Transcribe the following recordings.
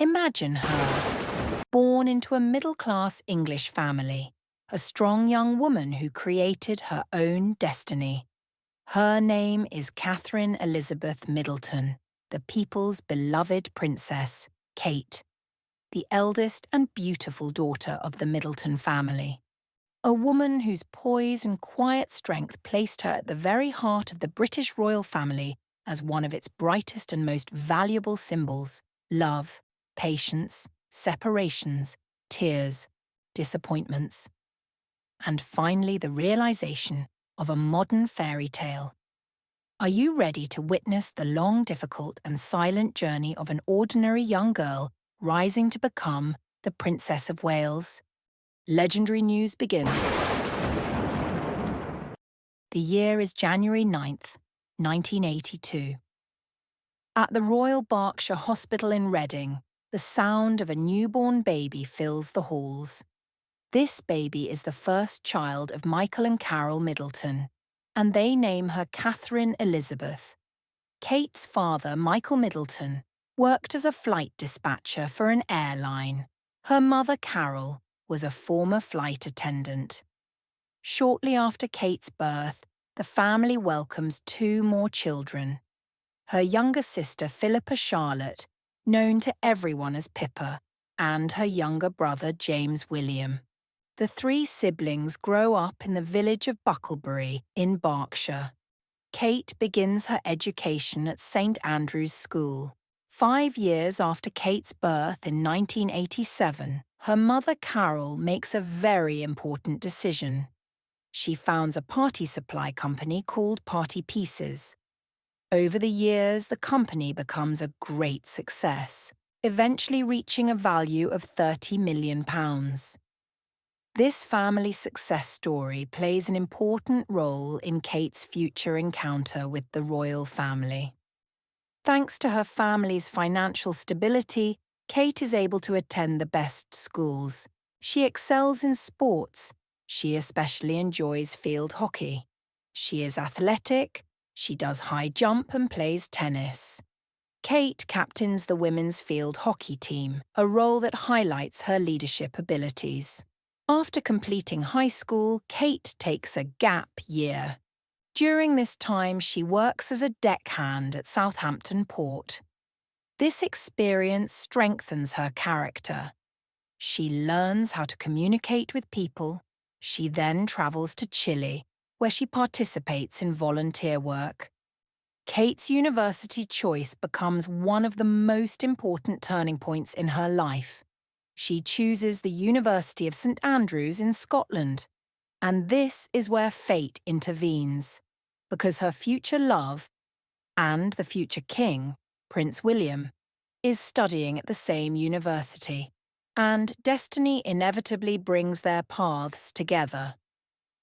Imagine her, born into a middle-class English family, a strong young woman who created her own destiny. Her name is Catherine Elizabeth Middleton, the people's beloved princess, Kate, the eldest and beautiful daughter of the Middleton family. A woman whose poise and quiet strength placed her at the very heart of the British royal family as one of its brightest and most valuable symbols: love, patience, separations, tears, disappointments, and finally the realization of a modern fairy tale. Are you ready to witness the long, difficult and silent journey of an ordinary young girl rising to become the Princess of Wales? Legendary news begins. The year is January 9th, 1982. At the Royal Berkshire Hospital in Reading, the sound of a newborn baby fills the halls. This baby is the first child of Michael and Carol Middleton, and they name her Catherine Elizabeth. Kate's father, Michael Middleton, worked as a flight dispatcher for an airline. Her mother, Carol, was a former flight attendant. Shortly after Kate's birth, the family welcomes two more children. Her younger sister, Philippa Charlotte, known to everyone as Pippa, and her younger brother, James William. The three siblings grow up in the village of Bucklebury in Berkshire. Kate begins her education at St Andrew's School. 5 years after Kate's birth in 1987, her mother Carol makes a very important decision. She founds a party supply company called Party Pieces. Over the years, the company becomes a great success, eventually reaching a value of £30 million. This family success story plays an important role in Kate's future encounter with the royal family. Thanks to her family's financial stability, Kate is able to attend the best schools. She excels in sports. She especially enjoys field hockey. She is athletic. She does high jump and plays tennis. Kate captains the women's field hockey team, a role that highlights her leadership abilities. After completing high school, Kate takes a gap year. During this time, she works as a deckhand at Southampton Port. This experience strengthens her character. She learns how to communicate with people. She then travels to Chile, where she participates in volunteer work. Kate's university choice becomes one of the most important turning points in her life. She chooses the University of St Andrews in Scotland, and this is where fate intervenes, because her future love, and the future king, Prince William, is studying at the same university, and destiny inevitably brings their paths together.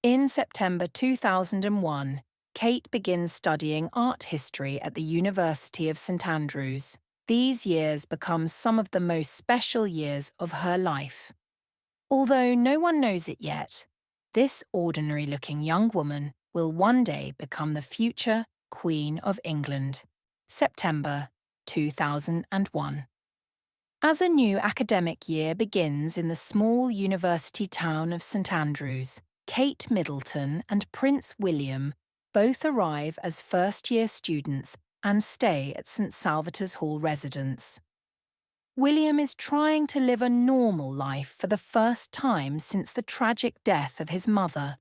In September 2001, Kate begins studying art history at the University of St Andrews. These years become some of the most special years of her life. Although no one knows it yet, this ordinary-looking young woman will one day become the future Queen of England. September 2001. As a new academic year begins in the small university town of St Andrews, Kate Middleton and Prince William both arrive as first-year students and stay at St Salvator's Hall residence. William is trying to live a normal life for the first time since the tragic death of his mother,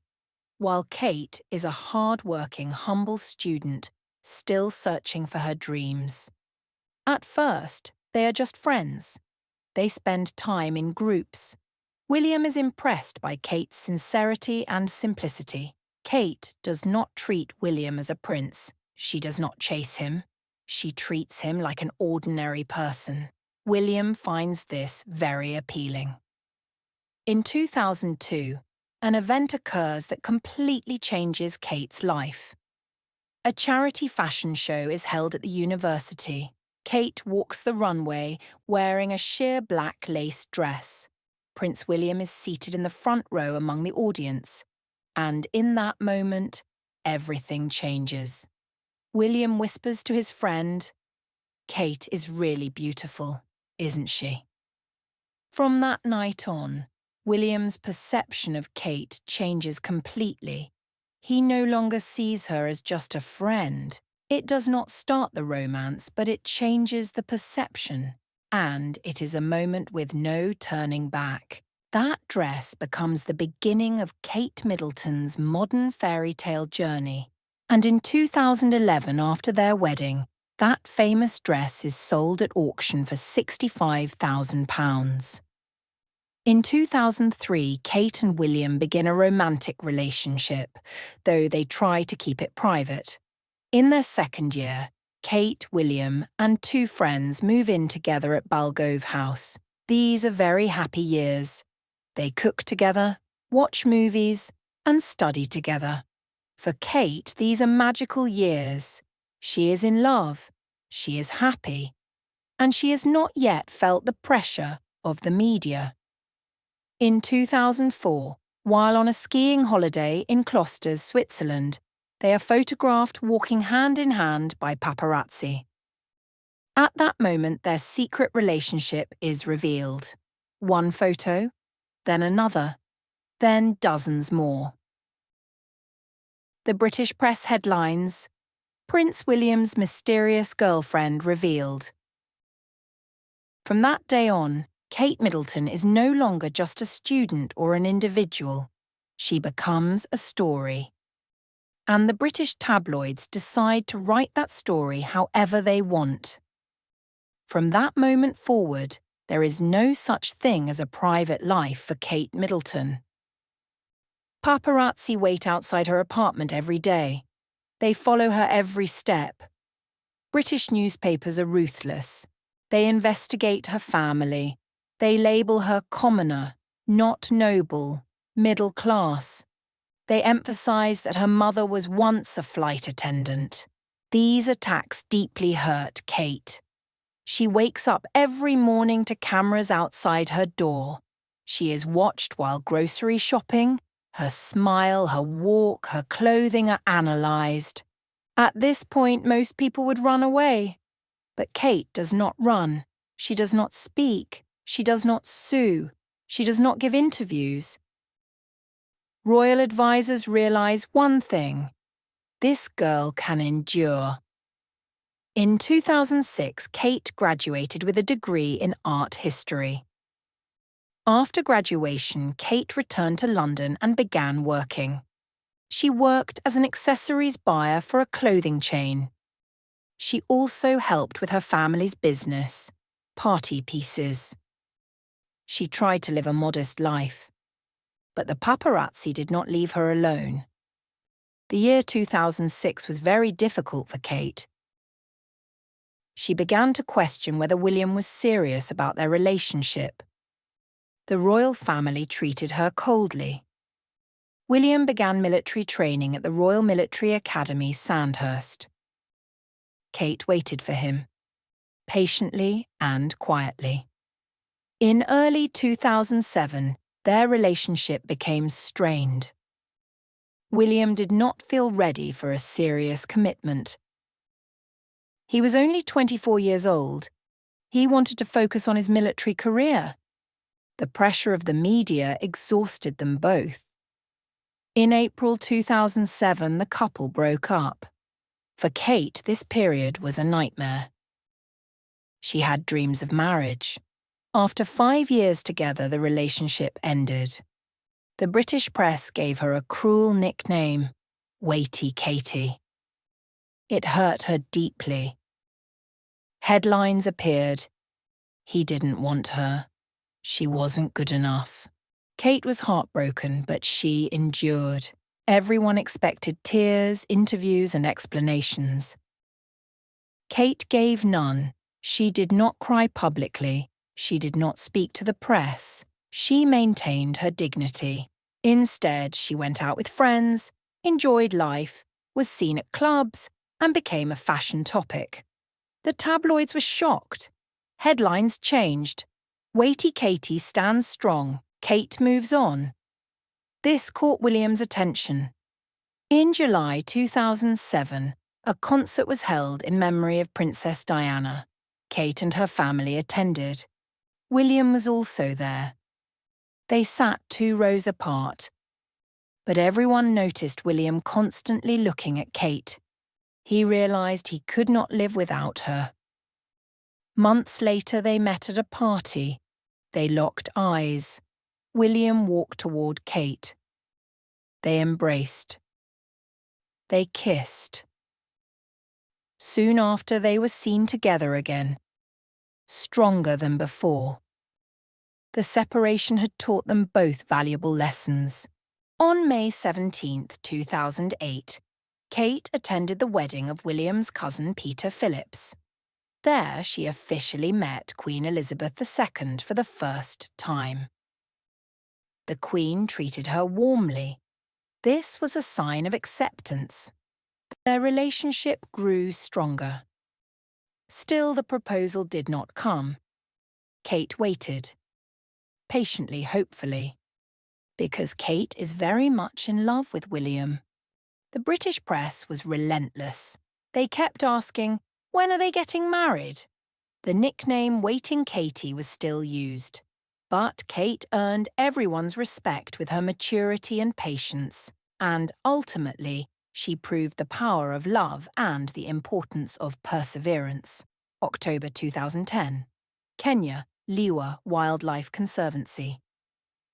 while Kate is a hard-working, humble student still searching for her dreams. At first, they are just friends. They spend time in groups. William is impressed by Kate's sincerity and simplicity. Kate does not treat William as a prince. She does not chase him. She treats him like an ordinary person. William finds this very appealing. In 2002, an event occurs that completely changes Kate's life. A charity fashion show is held at the university. Kate walks the runway wearing a sheer black lace dress. Prince William is seated in the front row among the audience, and in that moment, everything changes. William whispers to his friend, "Kate is really beautiful. isn't she? From that night on, William's perception of Kate changes completely. He no longer sees her as just a friend. It does not start the romance, but it changes the perception. And it is a moment with no turning back. That dress becomes the beginning of Kate Middleton's modern fairy tale journey. And in 2011, after their wedding, that famous dress is sold at auction for £65,000. In 2003, Kate and William begin a romantic relationship, though they try to keep it private. In their second year, Kate, William, and two friends move in together at Balgove House. These are very happy years. They cook together, watch movies, and study together. For Kate, these are magical years. She is in love, she is happy, and she has not yet felt the pressure of the media. In 2004, while on a skiing holiday in Klosters, Switzerland, they are photographed walking hand in hand by paparazzi. At that moment, their secret relationship is revealed. One photo, then another, then dozens more. The British press headlines, Prince William's mysterious girlfriend revealed. From that day on, Kate Middleton is no longer just a student or an individual. She becomes a story. And the British tabloids decide to write that story however they want. From that moment forward, there is no such thing as a private life for Kate Middleton. Paparazzi wait outside her apartment every day. They follow her every step. British newspapers are ruthless. They investigate her family. They label her commoner, not noble, middle class. They emphasize that her mother was once a flight attendant. These attacks deeply hurt Kate. She wakes up every morning to cameras outside her door. She is watched while grocery shopping. Her smile, her walk, her clothing are analysed. At this point, most people would run away. But Kate does not run. She does not speak. She does not sue. She does not give interviews. Royal advisors realise one thing. This girl can endure. In 2006, Kate graduated with a degree in art history. After graduation, Kate returned to London and began working. She worked as an accessories buyer for a clothing chain. She also helped with her family's business, party pieces. She tried to live a modest life. But the paparazzi did not leave her alone. The year 2006 was very difficult for Kate. She began to question whether William was serious about their relationship. The royal family treated her coldly. William began military training at the Royal Military Academy, Sandhurst. Kate waited for him, patiently and quietly. In early 2007, their relationship became strained. William did not feel ready for a serious commitment. He was only 24 years old. He wanted to focus on his military career. The pressure of the media exhausted them both. In April 2007, the couple broke up. For Kate, this period was a nightmare. She had dreams of marriage. After 5 years together, the relationship ended. The British press gave her a cruel nickname, Waity Katie. It hurt her deeply. Headlines appeared. He didn't want her. She wasn't good enough. Kate was heartbroken, but she endured. Everyone expected tears, interviews, and explanations. Kate gave none. She did not cry publicly. She did not speak to the press. She maintained her dignity. Instead, she went out with friends, enjoyed life, was seen at clubs, and became a fashion topic. The tabloids were shocked. Headlines changed. Waity Katie stands strong. Kate moves on. This caught William's attention. In July 2007, a concert was held in memory of Princess Diana. Kate and her family attended. William was also there. They sat 2 rows apart, but everyone noticed William constantly looking at Kate. He realised he could not live without her. Months later they met at a party. They locked eyes. William walked toward Kate. They embraced. They kissed. Soon after they were seen together again, stronger than before. The separation had taught them both valuable lessons. On May 17, 2008, Kate attended the wedding of William's cousin Peter Phillips. There she officially met Queen Elizabeth II for the first time. The Queen treated her warmly. This was a sign of acceptance. Their relationship grew stronger. Still, the proposal did not come. Kate waited, patiently, hopefully, because Kate is very much in love with William. The British press was relentless. They kept asking, when are they getting married? The nickname Waity Katie was still used. But Kate earned everyone's respect with her maturity and patience, and ultimately, she proved the power of love and the importance of perseverance. October 2010. Kenya, Liwa Wildlife Conservancy.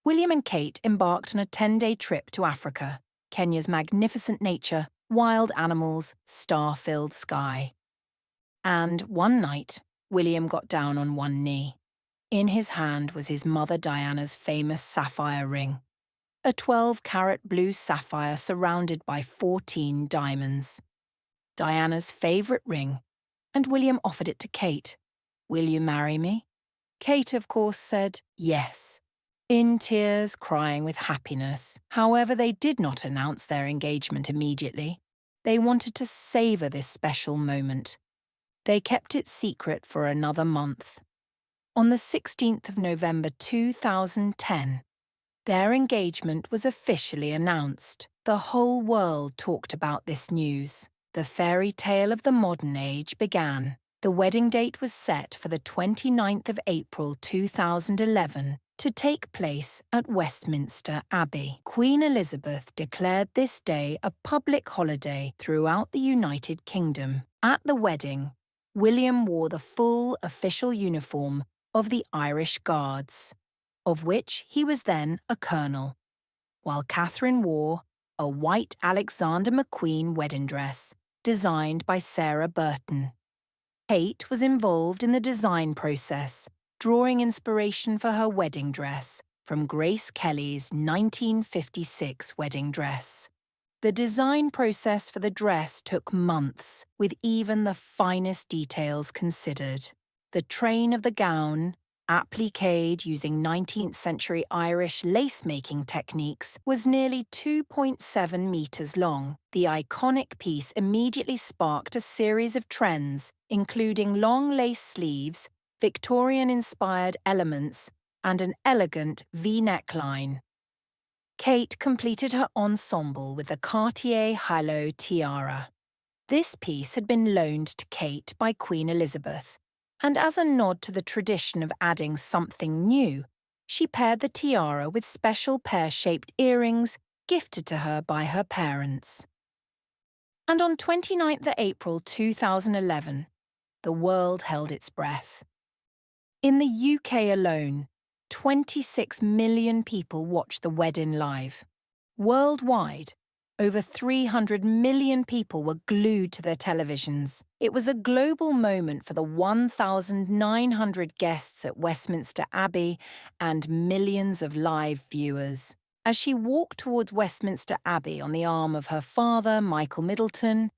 William and Kate embarked on a 10-day trip to Africa. Kenya's magnificent nature, wild animals, star-filled sky. And one night, William got down on one knee. In his hand was his mother Diana's famous sapphire ring, a 12-carat blue sapphire surrounded by 14 diamonds. Diana's favourite ring, and William offered it to Kate. Will you marry me? Kate, of course, said yes, in tears, crying with happiness. However, they did not announce their engagement immediately. They wanted to savour this special moment. They kept it secret for another month. On the 16th of November 2010, their engagement was officially announced. The whole world talked about this news. The fairy tale of the modern age began. The wedding date was set for the 29th of April 2011 to take place at Westminster Abbey. Queen Elizabeth declared this day a public holiday throughout the United Kingdom. At the wedding, William wore the full official uniform of the Irish Guards, of which he was then a colonel, while Catherine wore a white Alexander McQueen wedding dress designed by Sarah Burton. Kate was involved in the design process, drawing inspiration for her wedding dress from Grace Kelly's 1956 wedding dress. The design process for the dress took months, with even the finest details considered. The train of the gown, appliqued using 19th century Irish lace-making techniques, was nearly 2.7 metres long. The iconic piece immediately sparked a series of trends, including long lace sleeves, Victorian-inspired elements, and an elegant V-neckline. Kate completed her ensemble with the Cartier halo tiara. This piece had been loaned to Kate by Queen Elizabeth, and as a nod to the tradition of adding something new, she paired the tiara with special pear-shaped earrings gifted to her by her parents. And on 29th April 2011, the world held its breath. In the UK alone, 26 million people watched the wedding live. Worldwide, over 300 million people were glued to their televisions. It was a global moment for the 1,900 guests at Westminster Abbey and millions of live viewers. As she walked towards Westminster Abbey on the arm of her father, Michael Middleton,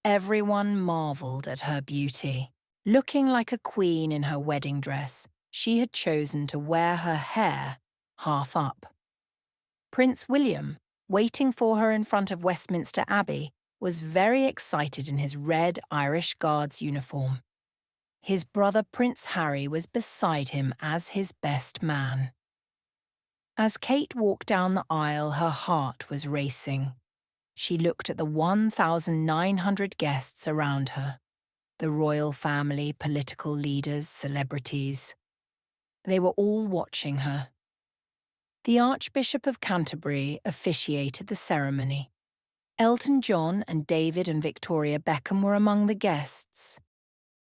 everyone marvelled at her beauty. Looking like a queen in her wedding dress, she had chosen to wear her hair half up. Prince William, waiting for her in front of Westminster Abbey, was very excited in his red Irish Guards uniform. His brother Prince Harry was beside him as his best man. As Kate walked down the aisle, her heart was racing. She looked at the 1,900 guests around her. The royal family, political leaders, celebrities. They were all watching her. The Archbishop of Canterbury officiated the ceremony. Elton John and David and Victoria Beckham were among the guests.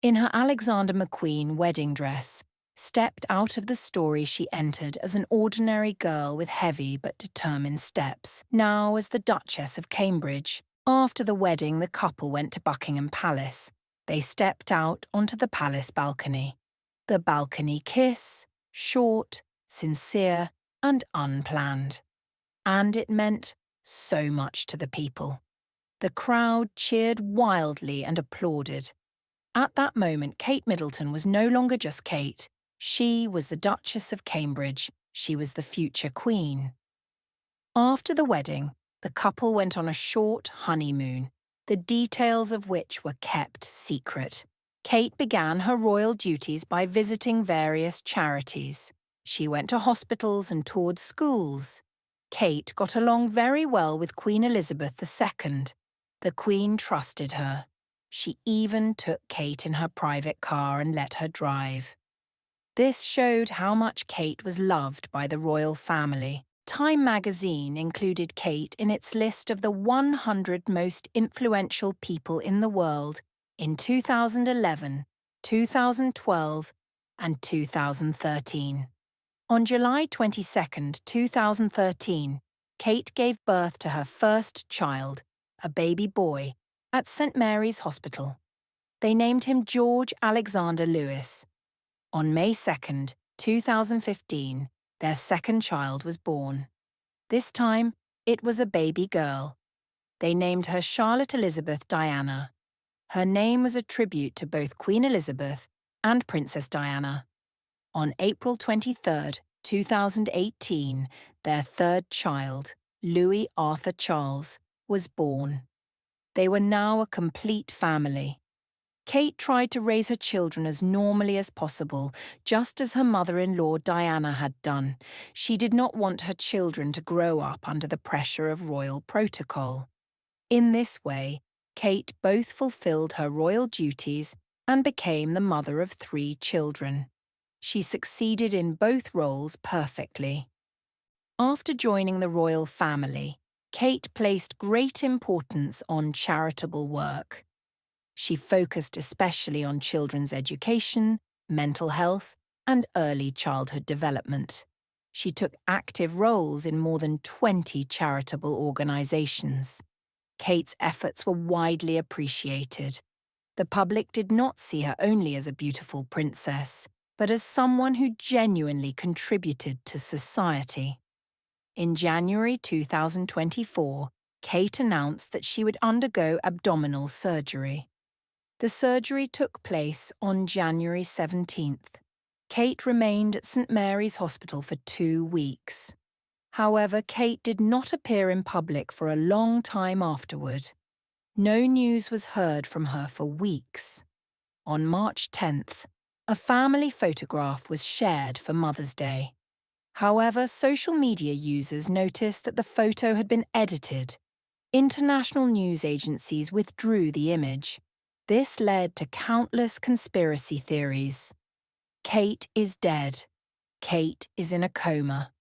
In her Alexander McQueen wedding dress, stepped out of the story she entered as an ordinary girl with heavy but determined steps, now as the Duchess of Cambridge. After the wedding, the couple went to Buckingham Palace. They stepped out onto the palace balcony. The balcony kiss, short, sincere, and unplanned. And it meant so much to the people. The crowd cheered wildly and applauded. At that moment, Kate Middleton was no longer just Kate. She was the Duchess of Cambridge. She was the future queen. After the wedding, the couple went on a short honeymoon, the details of which were kept secret. Kate began her royal duties by visiting various charities. She went to hospitals and toured schools. Kate got along very well with Queen Elizabeth II. The Queen trusted her. She even took Kate in her private car and let her drive. This showed how much Kate was loved by the royal family. Time magazine included Kate in its list of the 100 most influential people in the world in 2011, 2012, and 2013. On July 22, 2013, Kate gave birth to her first child, a baby boy, at St Mary's Hospital. They named him George Alexander Lewis. On May 2, 2015, their second child was born. This time, it was a baby girl. They named her Charlotte Elizabeth Diana. Her name was a tribute to both Queen Elizabeth and Princess Diana. On April 23, 2018, their third child, Louis Arthur Charles, was born. They were now a complete family. Kate tried to raise her children as normally as possible, just as her mother-in-law Diana had done. She did not want her children to grow up under the pressure of royal protocol. In this way, Kate both fulfilled her royal duties and became the mother of 3 children. She succeeded in both roles perfectly. After joining the royal family, Kate placed great importance on charitable work. She focused especially on children's education, mental health, and early childhood development. She took active roles in more than 20 charitable organizations. Kate's efforts were widely appreciated. The public did not see her only as a beautiful princess, but as someone who genuinely contributed to society. In January 2024, Kate announced that she would undergo abdominal surgery. The surgery took place on January 17th. Kate remained at St Mary's Hospital for 2 weeks. However, Kate did not appear in public for a long time afterward. No news was heard from her for weeks. On March 10th, a family photograph was shared for Mother's Day. However, social media users noticed that the photo had been edited. International news agencies withdrew the image. This led to countless conspiracy theories. Kate is dead. Kate is in a coma.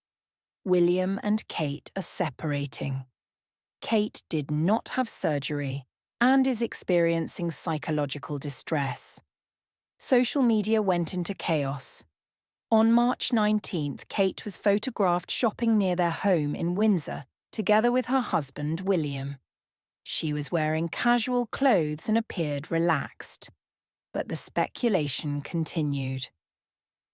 William and Kate are separating. Kate did not have surgery and is experiencing psychological distress. Social media went into chaos. On March 19th, Kate was photographed shopping near their home in Windsor, together with her husband, William. She was wearing casual clothes and appeared relaxed. But the speculation continued.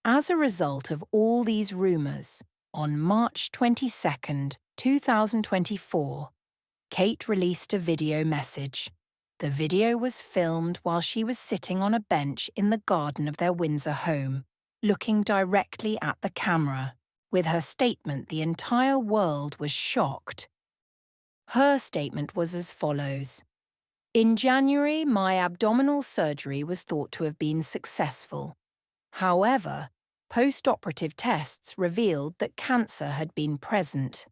As a result of all these rumours, on March 22nd, 2024, Kate released a video message. The video was filmed while she was sitting on a bench in the garden of their Windsor home, looking directly at the camera. With her statement, the entire world was shocked. Her statement was as follows. In January, my abdominal surgery was thought to have been successful. However, post-operative tests revealed that cancer had been present.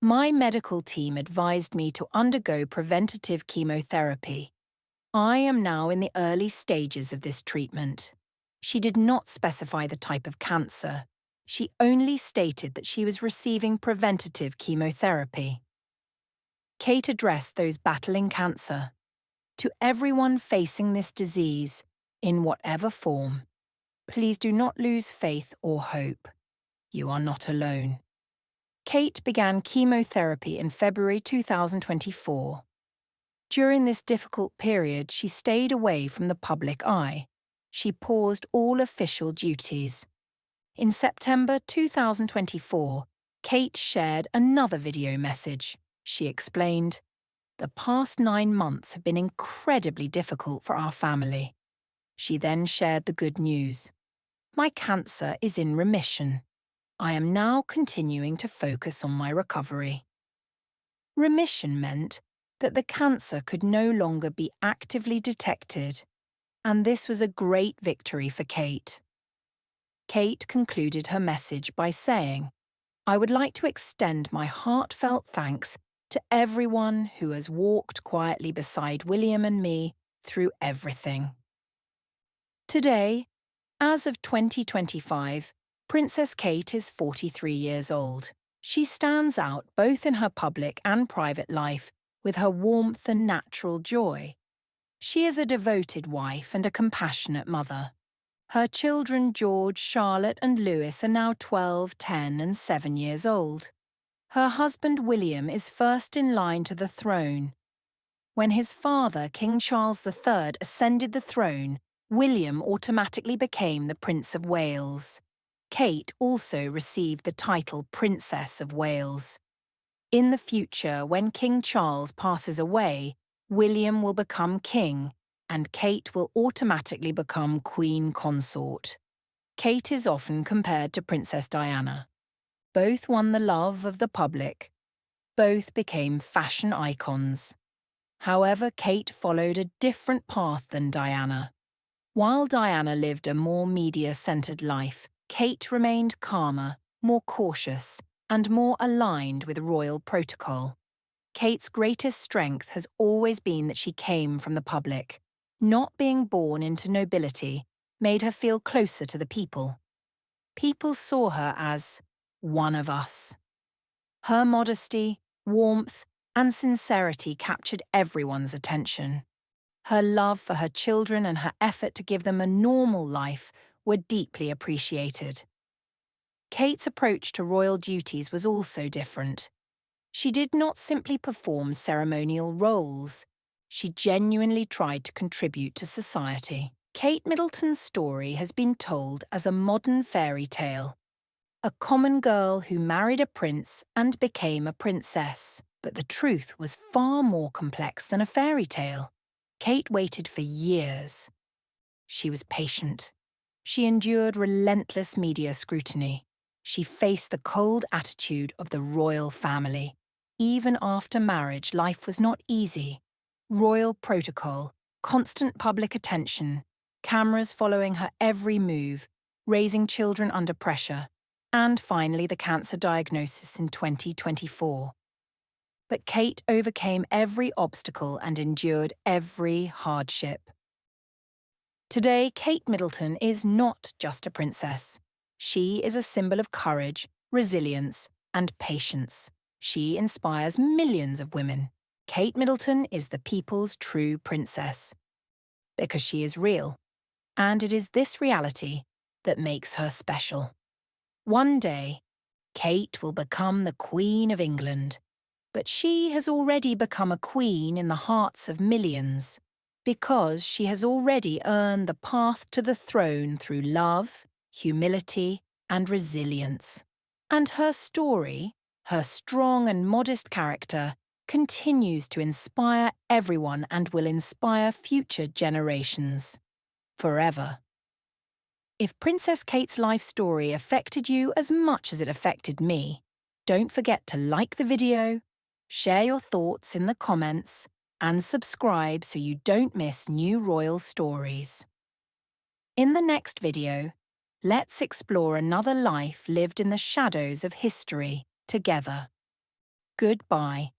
My medical team advised me to undergo preventative chemotherapy. I am now in the early stages of this treatment. She did not specify the type of cancer. She only stated that she was receiving preventative chemotherapy. Kate addressed those battling cancer. To everyone facing this disease, in whatever form, please do not lose faith or hope. You are not alone. Kate began chemotherapy in February 2024. During this difficult period, she stayed away from the public eye. She paused all official duties. In September 2024, Kate shared another video message. She explained, "The past 9 months have been incredibly difficult for our family." She then shared the good news. "My cancer is in remission. I am now continuing to focus on my recovery." Remission meant that the cancer could no longer be actively detected, and this was a great victory for Kate. Kate concluded her message by saying, "I would like to extend my heartfelt thanks to everyone who has walked quietly beside William and me through everything." Today, as of 2025, Princess Kate is 43 years old. She stands out both in her public and private life with her warmth and natural joy. She is a devoted wife and a compassionate mother. Her children George, Charlotte and Louis are now 12, 10 and 7 years old. Her husband William is first in line to the throne. When his father, King Charles III, ascended the throne, William automatically became the Prince of Wales. Kate also received the title Princess of Wales. In the future, when King Charles passes away, William will become king, and Kate will automatically become Queen Consort. Kate is often compared to Princess Diana. Both won the love of the public. Both became fashion icons. However, Kate followed a different path than Diana. While Diana lived a more media-centered life, Kate remained calmer, more cautious, and more aligned with royal protocol. Kate's greatest strength has always been that she came from the public. Not being born into nobility made her feel closer to the people. People saw her as one of us. Her modesty, warmth, and sincerity captured everyone's attention. Her love for her children and her effort to give them a normal life were deeply appreciated. Kate's approach to royal duties was also different. She did not simply perform ceremonial roles. She genuinely tried to contribute to society. Kate Middleton's story has been told as a modern fairy tale. A common girl who married a prince and became a princess. But the truth was far more complex than a fairy tale. Kate waited for years. She was patient. She endured relentless media scrutiny. She faced the cold attitude of the royal family. Even after marriage, life was not easy. Royal protocol, constant public attention, cameras following her every move, raising children under pressure, and finally the cancer diagnosis in 2024. But Kate overcame every obstacle and endured every hardship. Today, Kate Middleton is not just a princess. She is a symbol of courage, resilience, and patience. She inspires millions of women. Kate Middleton is the people's true princess. Because she is real. And it is this reality that makes her special. One day, Kate will become the Queen of England. But she has already become a queen in the hearts of millions, because she has already earned the path to the throne through love, humility, and resilience. And her story, her strong and modest character, continues to inspire everyone and will inspire future generations. Forever. If Princess Kate's life story affected you as much as it affected me, don't forget to like the video, share your thoughts in the comments, and subscribe so you don't miss new royal stories. In the next video, let's explore another life lived in the shadows of history together. Goodbye.